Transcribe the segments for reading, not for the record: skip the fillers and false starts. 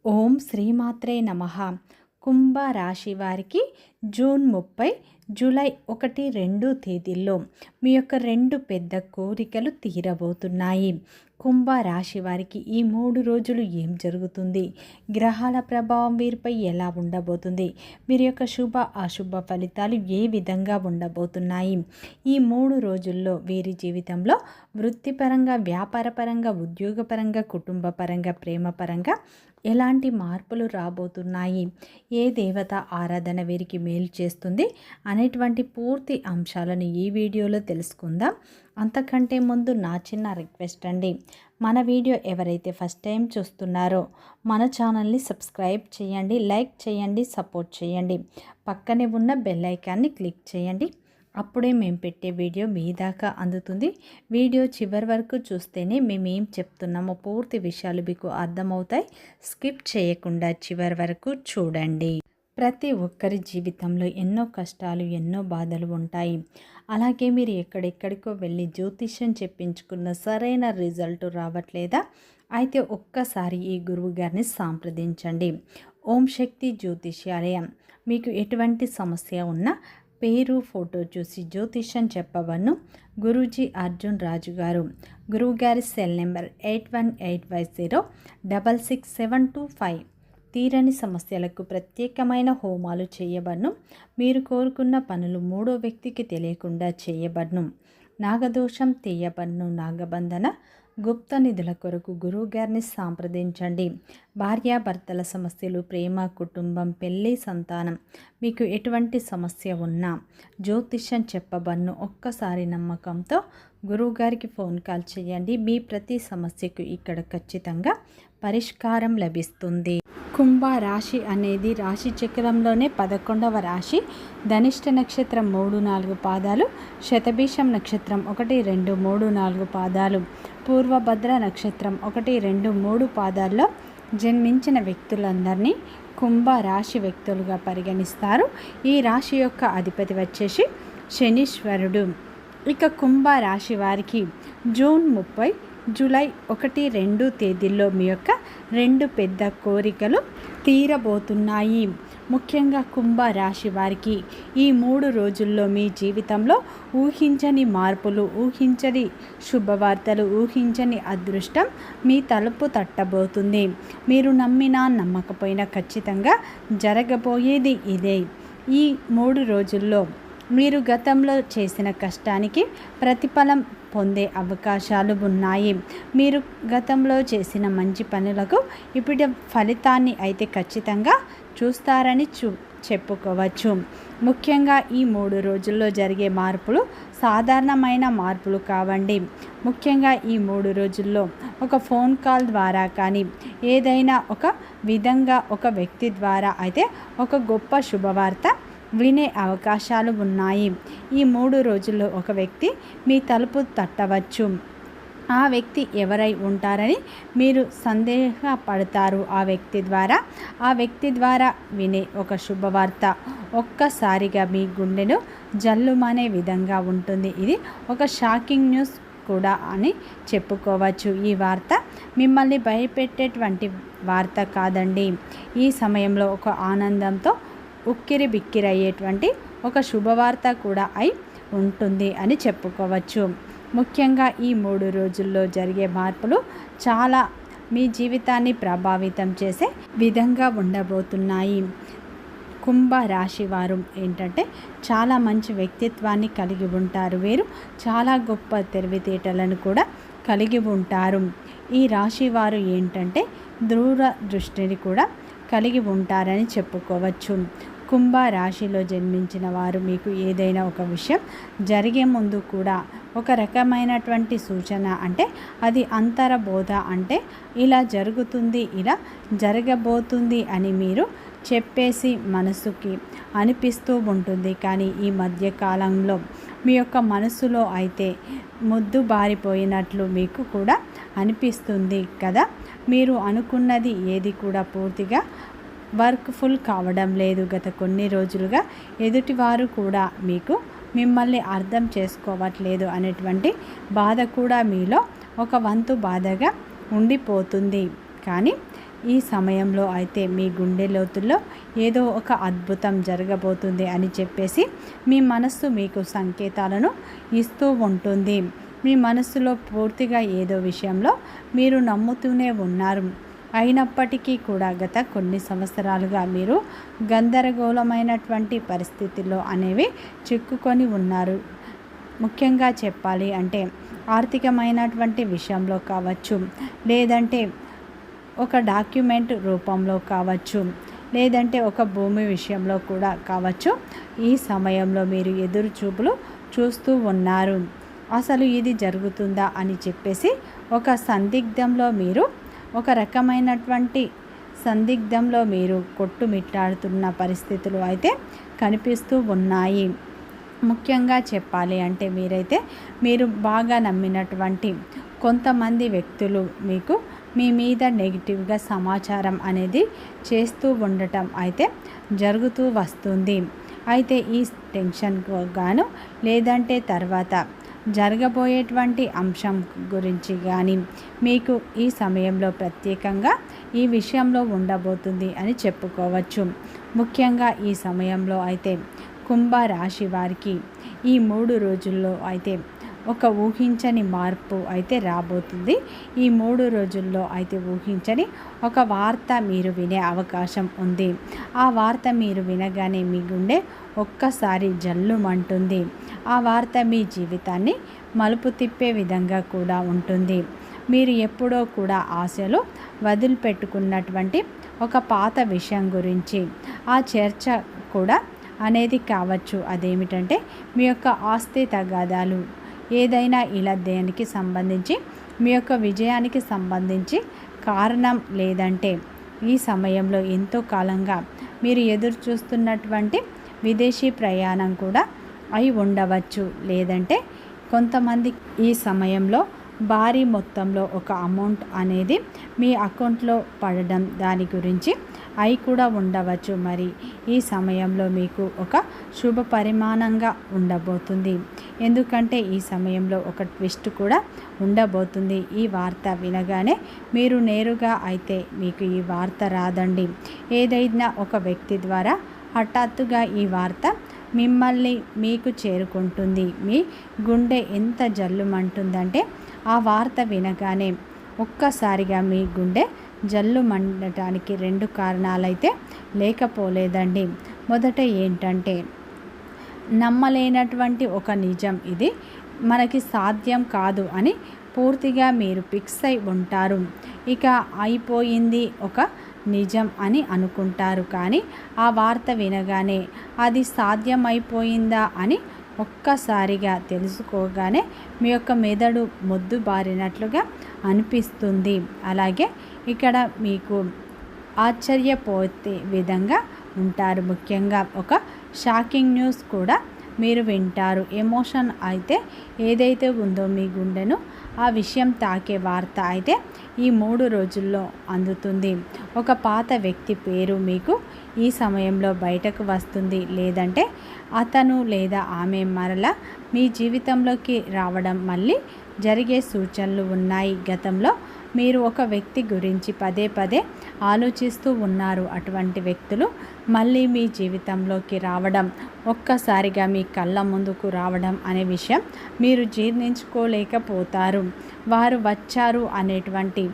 ఓం శ్రీమాత్రే నమః. కుంభరాశి వారికి జూన్ 30, జూలై 1, 2 తేదీల్లో మీ యొక్క 2 పెద్ద కోరికలు తీరబోతున్నాయి. కుంభరాశి వారికి ఈ 3 రోజులు ఏం జరుగుతుంది, గ్రహాల ప్రభావం వీరిపై ఎలా ఉండబోతుంది, వీరి యొక్క శుభ అశుభ ఫలితాలు ఏ విధంగా ఉండబోతున్నాయి, ఈ 3 రోజుల్లో వీరి జీవితంలో వృత్తిపరంగా, వ్యాపారపరంగా, ఉద్యోగపరంగా, కుటుంబపరంగా, ప్రేమపరంగా ఎలాంటి మార్పులు రాబోతున్నాయి, ఏ దేవత ఆరాధన వీరికి మేలు చేస్తుంది అనేటువంటి పూర్తి అంశాలను ఈ వీడియోలో తెలుసుకుందాం. అంతకంటే ముందు నా చిన్న రిక్వెస్ట్ అండి, మన వీడియో ఎవరైతే ఫస్ట్ టైం చూస్తున్నారో మన ఛానల్ని సబ్స్క్రైబ్ చేయండి, లైక్ చేయండి, సపోర్ట్ చేయండి, పక్కనే ఉన్న బెల్ ఐకాన్ని క్లిక్ చేయండి. అప్పుడే మేము పెట్టే వీడియో మీ దాకా అందుతుంది. వీడియో చివరి వరకు చూస్తేనే మేము ఏం చెప్తున్నామో పూర్తి విషయాలు మీకు అర్థమవుతాయి. స్కిప్ చేయకుండా చివరి వరకు చూడండి. ప్రతి ఒక్కరి జీవితంలో ఎన్నో కష్టాలు, ఎన్నో బాధలు ఉంటాయి. అలాగే మీరు ఎక్కడెక్కడికో వెళ్ళి జ్యోతిష్యం చెప్పించుకున్న సరైన రిజల్ట్ రావట్లేదా? అయితే ఒక్కసారి ఈ గురువు గారిని సంప్రదించండి. ఓం శక్తి జ్యోతిష్యాలయం. మీకు ఎటువంటి సమస్య ఉన్నా పేరు, ఫోటో చూసి జ్యోతిష్యం చెప్పవను. గురూజీ అర్జున్ రాజు గారు. గురువుగారి సెల్ నెంబర్ 8185066725. తీరని సమస్యలకు ప్రత్యేకమైన హోమాలు చేయబడును. మీరు కోరుకున్న పనులు 3వ వ్యక్తికి తెలియకుండా చేయబడును. నాగదోషం తీయబడును. నాగబంధన, గుప్త నిధుల కొరకు గురువుగారిని సంప్రదించండి. భార్యాభర్తల సమస్యలు, ప్రేమ, కుటుంబం, పెళ్ళి, సంతానం, మీకు ఎటువంటి సమస్య ఉన్నా జ్యోతిష్యం చెప్పబడును. ఒక్కసారి నమ్మకంతో గురువుగారికి ఫోన్ కాల్ చేయండి. మీ ప్రతి సమస్యకు ఇక్కడ ఖచ్చితంగా పరిష్కారం లభిస్తుంది. కుంభరాశి అనేది రాశి చక్రంలోనే 11వ రాశి. ధనిష్ట నక్షత్రం 3, 4 పాదాలు, శతభిషం నక్షత్రం 1, 2, 3, 4 పాదాలు, పూర్వభద్ర నక్షత్రం 1, 2, 3 పాదాల్లో జన్మించిన వ్యక్తులందరినీ కుంభరాశి వ్యక్తులుగా పరిగణిస్తారు. ఈ రాశి యొక్క అధిపతి వచ్చేసి శనీశ్వరుడు. ఇక కుంభరాశి వారికి జూన్ 30, జూలై 1, 2 తేదీల్లో మీ యొక్క 2 పెద్ద కోరికలు తీరబోతున్నాయి. ముఖ్యంగా కుంభరాశి వారికి ఈ 3 రోజుల్లో మీ జీవితంలో ఊహించని మార్పులు, ఊహించని శుభవార్తలు, ఊహించని అదృష్టం మీ తలుపు తట్టబోతుంది. మీరు నమ్మినా నమ్మకపోయినా ఖచ్చితంగా జరగబోయేది ఇదే. ఈ 3 రోజుల్లో మీరు గతంలో చేసిన కష్టానికి ప్రతిఫలం పొందే అవకాశాలు ఉన్నాయి. మీరు గతంలో చేసిన మంచి పనులకు ఇప్పుడు ఫలితాన్ని అయితే ఖచ్చితంగా చూస్తారని చెప్పుకోవచ్చు. ముఖ్యంగా ఈ 3 రోజుల్లో జరిగే మార్పులు సాధారణమైన మార్పులు కావండి. ముఖ్యంగా ఈ 3 రోజుల్లో ఒక ఫోన్ కాల్ ద్వారా కానీ, ఏదైనా ఒక విధంగా ఒక వ్యక్తి ద్వారా అయితే ఒక గొప్ప శుభవార్త వినే అవకాశాలు ఉన్నాయి. ఈ 3 రోజుల్లో ఒక వ్యక్తి మీ తలుపు తట్టవచ్చు. ఆ వ్యక్తి ఎవరై ఉంటారని మీరు సందేహపడతారు. ఆ వ్యక్తి ద్వారా వినే ఒక శుభవార్త ఒక్కసారిగా మీ గుండెను జల్లుమనే విధంగా ఉంటుంది. ఇది ఒక షాకింగ్ న్యూస్ కూడా అని చెప్పుకోవచ్చు. ఈ వార్త మిమ్మల్ని భయపెట్టేటువంటి వార్త కాదండి. ఈ సమయంలో ఒక ఆనందంతో ఉక్కిరి బిక్కిరి అయ్యేటువంటి ఒక శుభవార్త కూడా అయి ఉంటుంది అని చెప్పుకోవచ్చు. ముఖ్యంగా ఈ 3 రోజుల్లో జరిగే మార్పులు చాలా మీ జీవితాన్ని ప్రభావితం చేసే విధంగా ఉండబోతున్నాయి. కుంభరాశి వారు ఏంటంటే చాలా మంచి వ్యక్తిత్వాన్ని కలిగి ఉంటారు. వీరు చాలా గొప్ప తెలివితేటలను కూడా కలిగి ఉంటారు. ఈ రాశి వారు ఏంటంటే దూర దృష్టిని కూడా కలిగి ఉంటారని చెప్పుకోవచ్చు. కుంభరాశిలో జన్మించిన వారు మీకు ఏదైనా ఒక విషయం జరిగే ముందు కూడా ఒక రకమైనటువంటి సూచన, అంటే అది అంతరబోధ, అంటే ఇలా జరుగుతుంది, ఇలా జరగబోతుంది అని మీరు చెప్పేసి మనసుకి అనిపిస్తూ ఉంటుంది. కానీ ఈ మధ్యకాలంలో మీ యొక్క మనసులో అయితే ముద్దు బారిపోయినట్లు మీకు కూడా అనిపిస్తుంది కదా. మీరు అనుకున్నది ఏది కూడా పూర్తిగా వర్క్ఫుల్ కావడం లేదు. గత కొన్ని రోజులుగా ఎదుటివారు కూడా మిమ్మల్ని అర్థం చేసుకోవట్లేదు అనేటువంటి బాధ కూడా మీలో ఒక వంతు బాధగా ఉండిపోతుంది. కానీ ఈ సమయంలో అయితే మీ గుండె లోతుల్లో ఏదో ఒక అద్భుతం జరగబోతుంది అని చెప్పేసి మీ మనస్సు మీకు సంకేతాలను ఇస్తూ ఉంటుంది. మీ మనస్సులో పూర్తిగా ఏదో విషయంలో మీరు నమ్ముతూనే ఉన్నారు. అయినప్పటికీ కూడా గత కొన్ని సంవత్సరాలుగా మీరు గందరగోళమైనటువంటి పరిస్థితుల్లో అనేవి చిక్కుకొని ఉన్నారు. ముఖ్యంగా చెప్పాలి అంటే ఆర్థికమైనటువంటి విషయంలో కావచ్చు, లేదంటే ఒక డాక్యుమెంట్ రూపంలో కావచ్చు, లేదంటే ఒక భూమి విషయంలో కూడా కావచ్చు. ఈ సమయంలో మీరు ఎదురు చూపులు చూస్తూ ఉన్నారు. అసలు ఇది జరుగుతుందా అని చెప్పేసి ఒక సందిగ్ధంలో మీరు ఒక రకమైనటువంటి సందిగ్ధంలో మీరు కొట్టుమిట్టాడుతున్న పరిస్థితులు అయితే కనిపిస్తూ ఉన్నాయి. ముఖ్యంగా చెప్పాలి అంటే మీరు బాగా నమ్మినటువంటి కొంతమంది వ్యక్తులు మీకు మీ మీద నెగిటివ్గా సమాచారం అనేది చేస్తూ ఉండటం అయితే జరుగుతూ వస్తుంది. అయితే ఈ టెన్షన్కు గాను లేదంటే తర్వాత జరగబోయేటువంటి అంశం గురించి కానీ మీకు ఈ సమయంలో ప్రత్యేకంగా ఈ విషయంలో ఉండబోతుంది అని చెప్పుకోవచ్చు. ముఖ్యంగా ఈ సమయంలో అయితే కుంభరాశి వారికి ఈ 3 రోజుల్లో అయితే ఒక ఊహించని మార్పు అయితే రాబోతుంది. ఈ 3 రోజుల్లో అయితే ఊహించని ఒక వార్త మీరు వినే అవకాశం ఉంది. ఆ వార్త మీరు వినగానే మీ గుండె ఒక్కసారి జల్లుమంటుంది. ఆ వార్త మీ జీవితాన్ని మలుపు తిప్పే విధంగా కూడా ఉంటుంది. మీరు ఎప్పుడో కూడా ఆశలు వదిలిపెట్టుకున్నటువంటి ఒక పాత విషయం గురించి ఆ చర్చ కూడా అనేది కావచ్చు. అదేమిటంటే మీ యొక్క ఆస్తి తగాదాలు, ఏదైనా ఇలా దేనికి సంబంధించి మీ యొక్క విజయానికి సంబంధించి కారణం, లేదంటే ఈ సమయంలో ఎంతో కాలంగా మీరు ఎదురు చూస్తున్నటువంటి విదేశీ ప్రయాణం కూడా అయి ఉండవచ్చు. లేదంటే కొంతమంది ఈ సమయంలో భారీ మొత్తంలో ఒక అమౌంట్ అనేది మీ అకౌంట్లో పడడం, దాని గురించి అయి కూడా ఉండవచ్చు. మరి ఈ సమయంలో మీకు ఒక శుభ పరిమాణంగా ఉండబోతుంది. ఎందుకంటే ఈ సమయంలో ఒక ట్విస్ట్ కూడా ఉండబోతుంది. ఈ వార్త వినగానే మీరు నేరుగా అయితే మీకు ఈ వార్త రాదండి. ఏదైనా ఒక వ్యక్తి ద్వారా హఠాత్తుగా ఈ వార్త మిమ్మల్ని మీకు చేరుకుంటుంది. మీ గుండె ఎంత జల్లుమంటుందంటే ఆ వార్త వినగానే ఒక్కసారిగా మీ గుండె జల్లుమండటానికి 2 కారణాలైతే లేకపోలేదండి. మొదట ఏంటంటే నమ్మలేనటువంటి ఒక నిజం, ఇది మనకి సాధ్యం కాదు అని పూర్తిగా మీరు ఫిక్స్ అయి ఉంటారు. ఇక అయిపోయింది ఒక నిజం అని అనుకుంటారు. కానీ ఆ వార్త వినగానే అది సాధ్యమైపోయిందా అని ఒక్కసారిగా తెలుసుకోగానే మీ యొక్క మెదడు మొద్దుబారినట్లుగా అనిపిస్తుంది. అలాగే ఇక్కడ మీకు ఆశ్చర్యపోతే విధంగా ఉంటారు. ముఖ్యంగా ఒక షాకింగ్ న్యూస్ కూడా మీరు వింటారు. ఎమోషన్ అయితే ఏదైతే ఉందో మీ గుండెను ఆ విషయం తాకే వార్త అయితే ఈ 3 రోజుల్లో అందుతుంది. ఒక పాత వ్యక్తి పేరు మీకు ఈ సమయంలో బయటకు వస్తుంది. లేదంటే అతను లేదా ఆమె మరలా మీ జీవితంలోకి రావడం మళ్ళీ జరిగే సూచనలు ఉన్నాయి. గతంలో మీరు ఒక వ్యక్తి గురించి పదే పదే ఆలోచిస్తూ ఉన్నారు. అటువంటి వ్యక్తులు మళ్ళీ మీ జీవితంలోకి రావడం, ఒక్కసారిగా మీ కళ్ళ ముందుకు రావడం అనే విషయం మీరు జీర్ణించుకోలేకపోతారు. వారు వచ్చారు అనేటువంటి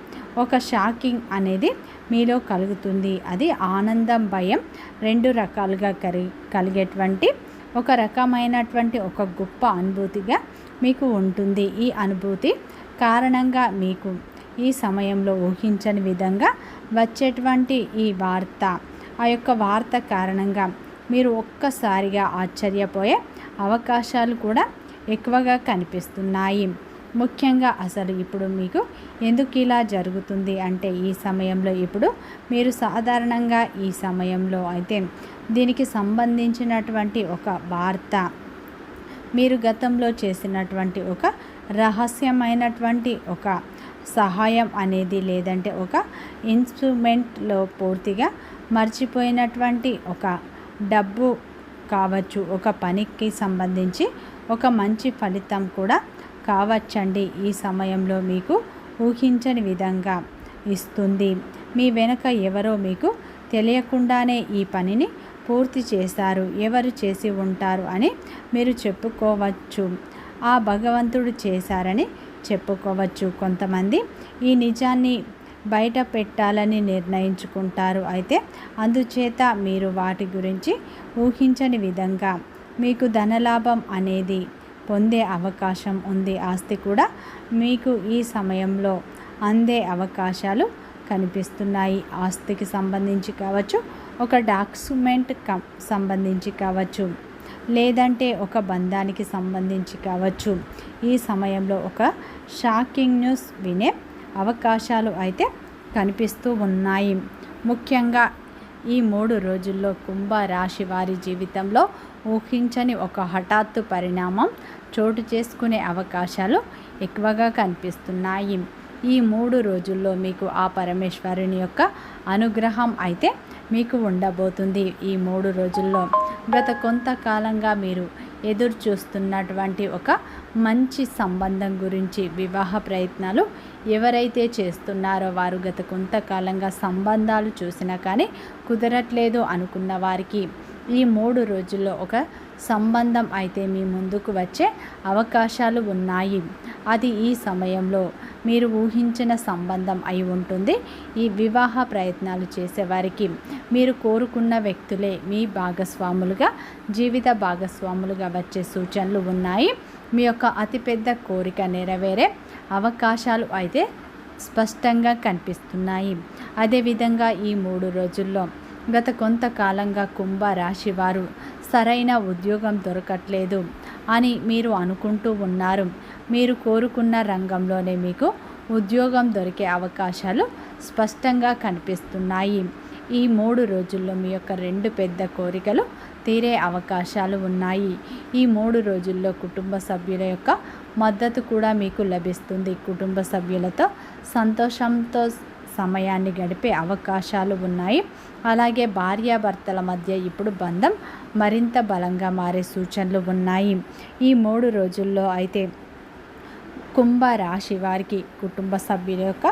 ఒక షాకింగ్ అనేది మీలో కలుగుతుంది. అది ఆనందం, భయం 2 రకాలుగా కలిగేటువంటి ఒక రకమైనటువంటి ఒక గొప్ప అనుభూతిగా మీకు ఉంటుంది. ఈ అనుభూతి కారణంగా మీకు ఈ సమయంలో ఊహించని విధంగా వచ్చేటువంటి ఈ వార్త, ఆ యొక్క వార్త కారణంగా మీరు ఒక్కసారిగా ఆశ్చర్యపోయే అవకాశాలు కూడా ఎక్కువగా కనిపిస్తున్నాయి. ముఖ్యంగా అసలు ఇప్పుడు మీకు ఎందుకు ఇలా జరుగుతుంది అంటే ఈ సమయంలో ఇప్పుడు మీరు సాధారణంగా ఈ సమయంలో అయితే దీనికి సంబంధించినటువంటి ఒక వార్త, మీరు గతంలో చేసినటువంటి ఒక రహస్యమైనటువంటి ఒక సహాయం అనేది, లేదంటే ఒక ఇన్స్ట్రుమెంట్లో పూర్తిగా మర్చిపోయినటువంటి ఒక డబ్బు కావచ్చు, ఒక పనికి సంబంధించి ఒక మంచి ఫలితం కూడా కావచ్చండి. ఈ సమయంలో మీకు ఊహించని విధంగా ఇస్తుంది. మీ వెనుక ఎవరో మీకు తెలియకుండానే ఈ పనిని పూర్తి చేశారు, ఎవరు చేసి ఉంటారు అని మీరు చెప్పుకోవచ్చు. ఆ భగవంతుడు చేశారని చెప్పుకోవచ్చు. కొంతమంది ఈ నిజాన్ని బయట పెట్టాలని నిర్ణయించుకుంటారు. అయితే అందుచేత మీరు వాటి గురించి ఊహించని విధంగా మీకు ధనలాభం అనేది పొందే అవకాశం ఉంది. ఆస్తి కూడా మీకు ఈ సమయంలో అందే అవకాశాలు కనిపిస్తున్నాయి. ఆస్తికి సంబంధించి కావచ్చు, ఒక డాక్యుమెంట్ సంబంధించి కావచ్చు, లేదంటే ఒక బంధానికి సంబంధించి కావచ్చు. ఈ సమయంలో ఒక షాకింగ్ న్యూస్ వినే అవకాశాలు అయితే కనిపిస్తూ ఉన్నాయి. ముఖ్యంగా ఈ 3 రోజుల్లో కుంభరాశి వారి జీవితంలో ఊహించని ఒక హఠాత్తు పరిణామం చోటు చేసుకునే అవకాశాలు ఎక్కువగా కనిపిస్తున్నాయి. ఈ 3 రోజుల్లో మీకు ఆ పరమేశ్వరుని యొక్క అనుగ్రహం అయితే మీకు ఉండబోతుంది. ఈ 3 రోజుల్లో గత కొంతకాలంగా మీరు ఎదురు చూస్తున్నటువంటి ఒక మంచి సంబంధం గురించి, వివాహ ప్రయత్నాలు ఎవరైతే చేస్తున్నారో వారు గత కొంతకాలంగా సంబంధాలు చూసినా కానీ కుదరట్లేదు అనుకున్న వారికి ఈ 3 రోజుల్లో ఒక సంబంధం అయితే మీ ముందుకు వచ్చే అవకాశాలు ఉన్నాయి. అది ఈ సమయంలో మీరు ఊహించిన సంబంధం అయి ఉంటుంది. ఈ వివాహ ప్రయత్నాలు చేసేవారికి మీరు కోరుకున్న వ్యక్తులే మీ భాగస్వాములుగా, జీవిత భాగస్వాములుగా వచ్చే సూచనలు ఉన్నాయి. మీ యొక్క అతిపెద్ద కోరిక నెరవేరే అవకాశాలు అయితే స్పష్టంగా కనిపిస్తున్నాయి. అదేవిధంగా ఈ 3 రోజుల్లో గత కొంతకాలంగా కుంభరాశి వారు సరైన ఉద్యోగం దొరకట్లేదు అని మీరు అనుకుంటూ ఉన్నారు. మీరు కోరుకున్న రంగంలోనే మీకు ఉద్యోగం దొరికే అవకాశాలు స్పష్టంగా కనిపిస్తున్నాయి. ఈ 3 రోజుల్లో మీ యొక్క 2 పెద్ద కోరికలు తీరే అవకాశాలు ఉన్నాయి. ఈ 3 రోజుల్లో కుటుంబ సభ్యుల యొక్క మద్దతు కూడా మీకు లభిస్తుంది. కుటుంబ సభ్యులతో సంతోషంతో సమయాన్ని గడిపే అవకాశాలు ఉన్నాయి. అలాగే భార్యాభర్తల మధ్య ఇప్పుడు బంధం మరింత బలంగా మారే సూచనలు ఉన్నాయి. ఈ 3 రోజుల్లో అయితే కుంభరాశి వారికి కుటుంబ సభ్యుల యొక్క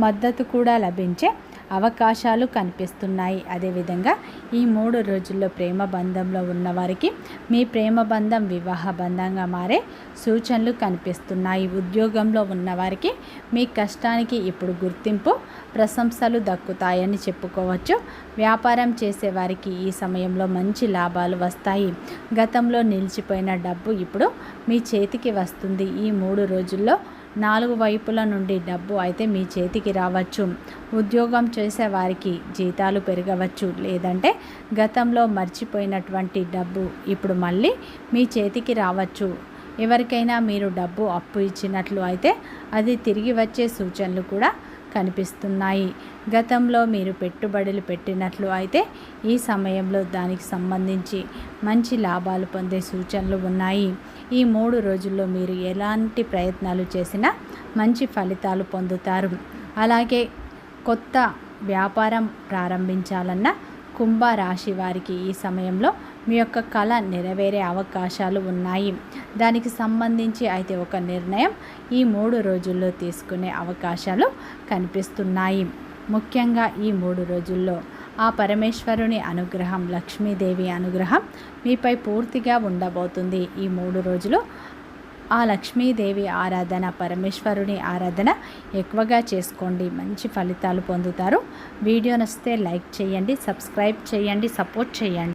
మద్దతు కూడా లభించే అవకాశాలు కనిపిస్తున్నాయి. అదేవిధంగా ఈ 3 రోజుల్లో ప్రేమ బంధంలో ఉన్నవారికి మీ ప్రేమ బంధం వివాహ బంధంగా మారే సూచనలు కనిపిస్తున్నాయి. ఉద్యోగంలో ఉన్నవారికి మీ కష్టానికి ఇప్పుడు గుర్తింపు, ప్రశంసలు దక్కుతాయని చెప్పుకోవచ్చు. వ్యాపారం చేసేవారికి ఈ సమయంలో మంచి లాభాలు వస్తాయి. గతంలో నిలిచిపోయిన డబ్బు ఇప్పుడు మీ చేతికి వస్తుంది. ఈ 3 రోజుల్లో 4 వైపుల నుండి డబ్బు అయితే మీ చేతికి రావచ్చు. ఉద్యోగం చేసే వారికి జీతాలు పెరగవచ్చు, లేదంటే గతంలో మర్చిపోయినటువంటి డబ్బు ఇప్పుడు మళ్ళీ మీ చేతికి రావచ్చు. ఎవరికైనా మీరు డబ్బు అప్పు ఇచ్చినట్లు అయితే అది తిరిగి వచ్చే సూచనలు కూడా కనిపిస్తున్నాయి. గతంలో మీరు పెట్టుబడులు పెట్టినట్లు అయితే ఈ సమయంలో దానికి సంబంధించి మంచి లాభాలు పొందే సూచనలు ఉన్నాయి. ఈ 3 రోజుల్లో మీరు ఎలాంటి ప్రయత్నాలు చేసినా మంచి ఫలితాలు పొందుతారు. అలాగే కొత్త వ్యాపారం ప్రారంభించాలన్న కుంభరాశి వారికి ఈ సమయంలో మీ యొక్క కళ నెరవేరే అవకాశాలు ఉన్నాయి. దానికి సంబంధించి అయితే ఒక నిర్ణయం ఈ 3 రోజుల్లో తీసుకునే అవకాశాలు కనిపిస్తున్నాయి. ముఖ్యంగా ఈ 3 రోజుల్లో ఆ పరమేశ్వరుని అనుగ్రహం, లక్ష్మీదేవి అనుగ్రహం మీపై పూర్తిగా ఉండబోతుంది. ఈ 3 రోజులు ఆ లక్ష్మీదేవి ఆరాధన, పరమేశ్వరుని ఆరాధన ఎక్కువగా చేసుకోండి. మంచి ఫలితాలు పొందుతారు. వీడియో నచ్చితే లైక్ చేయండి, సబ్స్క్రైబ్ చేయండి, సపోర్ట్ చేయండి.